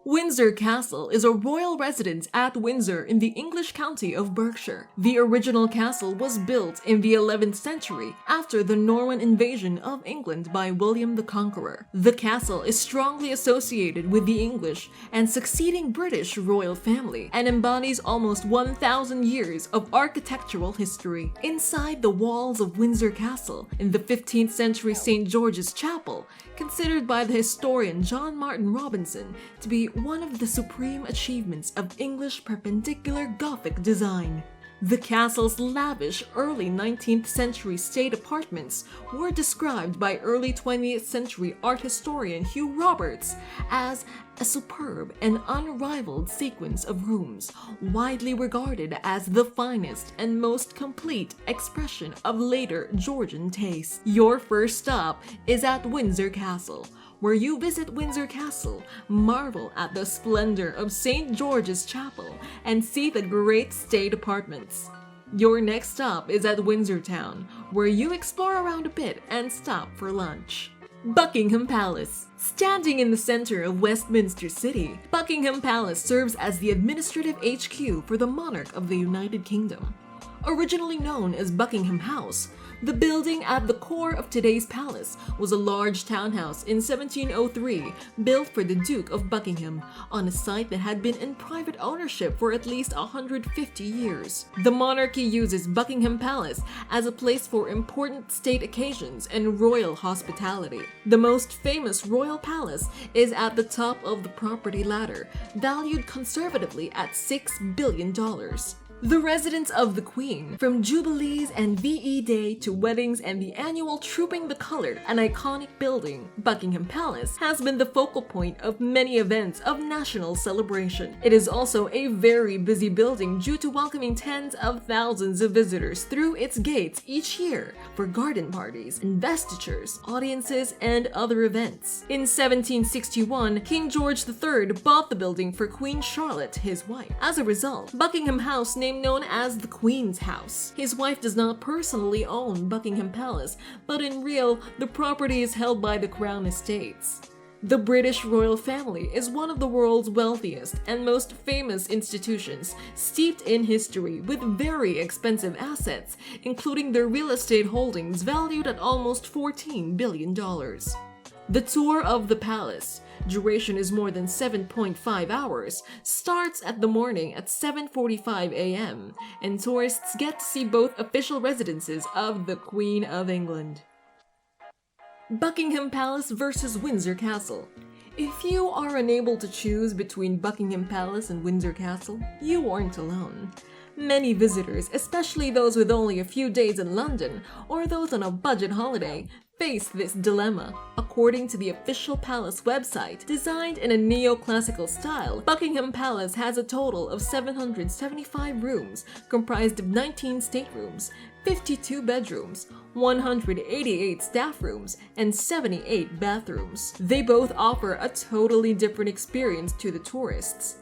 Windsor Castle is a royal residence at Windsor in the English county of Berkshire. The original castle was built in the 11th century after the Norman invasion of England by William the Conqueror. The castle is strongly associated with the English and succeeding British royal family and embodies almost 1,000 years of architectural history. Inside the walls of Windsor Castle, in the 15th century St. George's Chapel, considered by the historian John Martin Robinson to be one of the supreme achievements of English Perpendicular Gothic design. The castle's lavish early 19th century state apartments were described by early 20th century art historian Hugh Roberts as a superb and unrivaled sequence of rooms, widely regarded as the finest and most complete expression of later Georgian taste. Your first stop is at Windsor Castle. Where you visit Windsor Castle, marvel at the splendor of St. George's Chapel, and see the great state apartments. Your next stop is at Windsor Town, where you explore around a bit and stop for lunch. Buckingham Palace. Standing in the center of Westminster City, Buckingham Palace serves as the administrative HQ for the monarch of the United Kingdom. Originally known as Buckingham House, the building at the core of today's palace was a large townhouse in 1703 built for the Duke of Buckingham on a site that had been in private ownership for at least 150 years. The monarchy uses Buckingham Palace as a place for important state occasions and royal hospitality. The most famous royal palace is at the top of the property ladder, valued conservatively at $6 billion. The residence of the Queen, from Jubilees and VE Day to weddings and the annual Trooping the Colour, an iconic building, Buckingham Palace has been the focal point of many events of national celebration. It is also a very busy building due to welcoming tens of thousands of visitors through its gates each year for garden parties, investitures, audiences, and other events. In 1761, King George III bought the building for Queen Charlotte, his wife. As a result, Buckingham House named known as the Queen's House. His wife does not personally own Buckingham Palace, but in real, the property is held by the Crown Estates. The British royal family is one of the world's wealthiest and most famous institutions, steeped in history with very expensive assets, including their real estate holdings valued at almost $14 billion. The tour of the palace, duration is more than 7.5 hours, starts at the morning at 7:45 a.m., and tourists get to see both official residences of the Queen of England. Buckingham Palace versus Windsor Castle. If you are unable to choose between Buckingham Palace and Windsor Castle, you aren't alone. Many visitors, especially those with only a few days in London or those on a budget holiday, face this dilemma. According to the official palace website, designed in a neoclassical style, Buckingham Palace has a total of 775 rooms, comprised of 19 staterooms, 52 bedrooms, 188 staff rooms, and 78 bathrooms. They both offer a totally different experience to the tourists.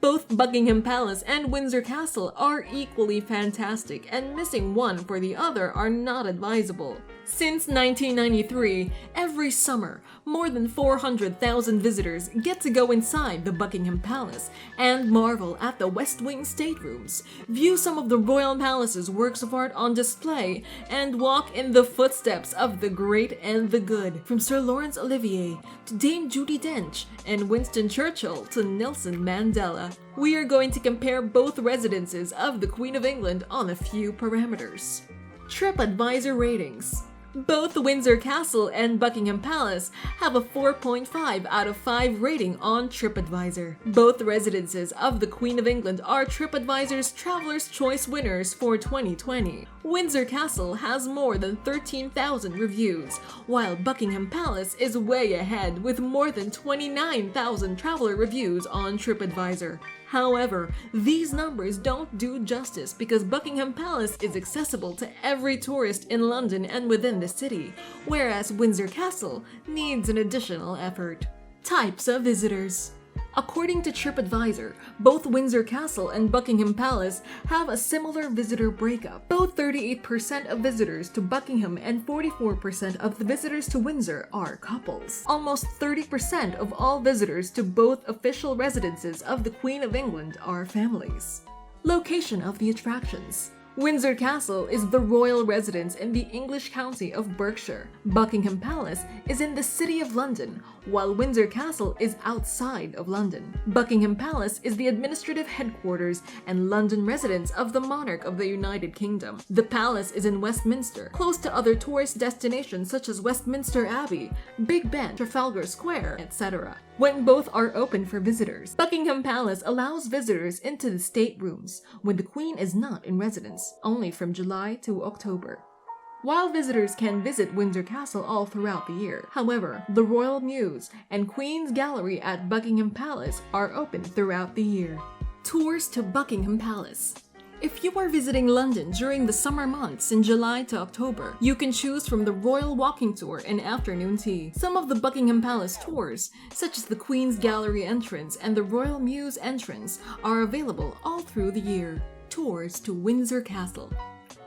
Both Buckingham Palace and Windsor Castle are equally fantastic, and missing one for the other are not advisable. Since 1993, every summer, more than 400,000 visitors get to go inside the Buckingham Palace and marvel at the West Wing staterooms, view some of the royal palace's works of art on display, and walk in the footsteps of the great and the good, from Sir Laurence Olivier to Dame Judi Dench and Winston Churchill to Nelson Mandela. We are going to compare both residences of the Queen of England on a few parameters. TripAdvisor ratings. Both Windsor Castle and Buckingham Palace have a 4.5 out of 5 rating on TripAdvisor. Both residences of the Queen of England are TripAdvisor's Traveler's Choice winners for 2020. Windsor Castle has more than 13,000 reviews, while Buckingham Palace is way ahead with more than 29,000 traveler reviews on TripAdvisor. However, these numbers don't do justice because Buckingham Palace is accessible to every tourist in London and within the city, whereas Windsor Castle needs an additional effort. Types of visitors. According to TripAdvisor, both Windsor Castle and Buckingham Palace have a similar visitor breakup. Both 38% of visitors to Buckingham and 44% of the visitors to Windsor are couples. Almost 30% of all visitors to both official residences of the Queen of England are families. Location of the attractions. Windsor Castle is the royal residence in the English county of Berkshire. Buckingham Palace is in the City of London, while Windsor Castle is outside of London. Buckingham Palace is the administrative headquarters and London residence of the monarch of the United Kingdom. The palace is in Westminster, close to other tourist destinations such as Westminster Abbey, Big Ben, Trafalgar Square, etc. When both are open for visitors. Buckingham Palace allows visitors into the staterooms when the Queen is not in residence, only from July to October. While visitors can visit Windsor Castle all throughout the year, however, the Royal Mews and Queen's Gallery at Buckingham Palace are open throughout the year. Tours to Buckingham Palace. If you are visiting London during the summer months in July to October, you can choose from the Royal Walking Tour and Afternoon Tea. Some of the Buckingham Palace tours, such as the Queen's Gallery entrance and the Royal Mews entrance, are available all through the year. Tours to Windsor Castle.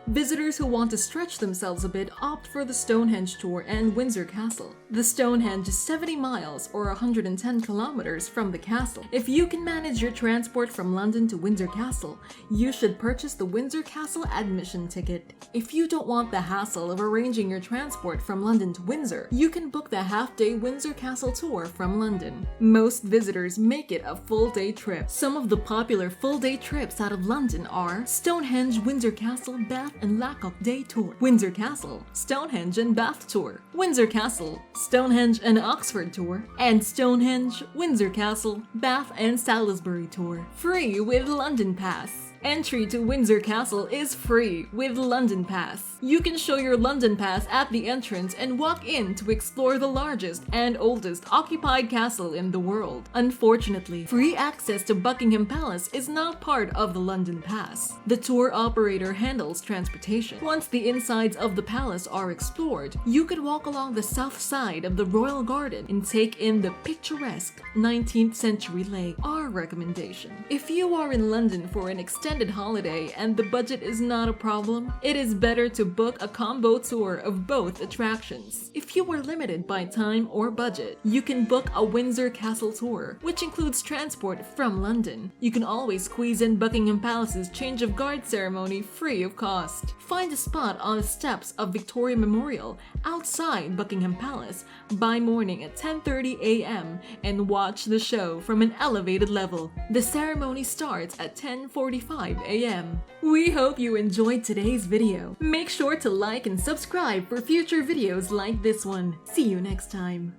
Visitors who want to stretch themselves a bit opt for the Stonehenge tour and Windsor Castle. The Stonehenge is 70 miles or 110 kilometers from the castle. If you can manage your transport from London to Windsor Castle, you should purchase the Windsor Castle admission ticket. If you don't want the hassle of arranging your transport from London to Windsor, you can book the half-day Windsor Castle tour from London. Most visitors make it a full-day trip. Some of the popular full-day trips out of London are Stonehenge, Windsor Castle, Bath and Lacock Day Tour, Windsor Castle, Stonehenge and Bath Tour, Windsor Castle, Stonehenge and Oxford Tour, and Stonehenge, Windsor Castle, Bath and Salisbury Tour. Free with London Pass. Entry to Windsor Castle is free with London Pass. You can show your London Pass at the entrance and walk in to explore the largest and oldest occupied castle in the world. Unfortunately, free access to Buckingham Palace is not part of the London Pass. The tour operator handles transportation. Once the insides of the palace are explored, you could walk along the south side of the Royal Garden and take in the picturesque 19th century lake. Our recommendation: if you are in London for an extended holiday and the budget is not a problem, it is better to book a combo tour of both attractions. If you are limited by time or budget, you can book a Windsor Castle tour, which includes transport from London. You can always squeeze in Buckingham Palace's change of guard ceremony free of cost. Find a spot on the steps of Victoria Memorial outside Buckingham Palace by morning at 10:30 a.m. and watch the show from an elevated level. The ceremony starts at 10:45 a.m. We hope you enjoyed today's video. Make sure to like and subscribe for future videos like this one. See you next time.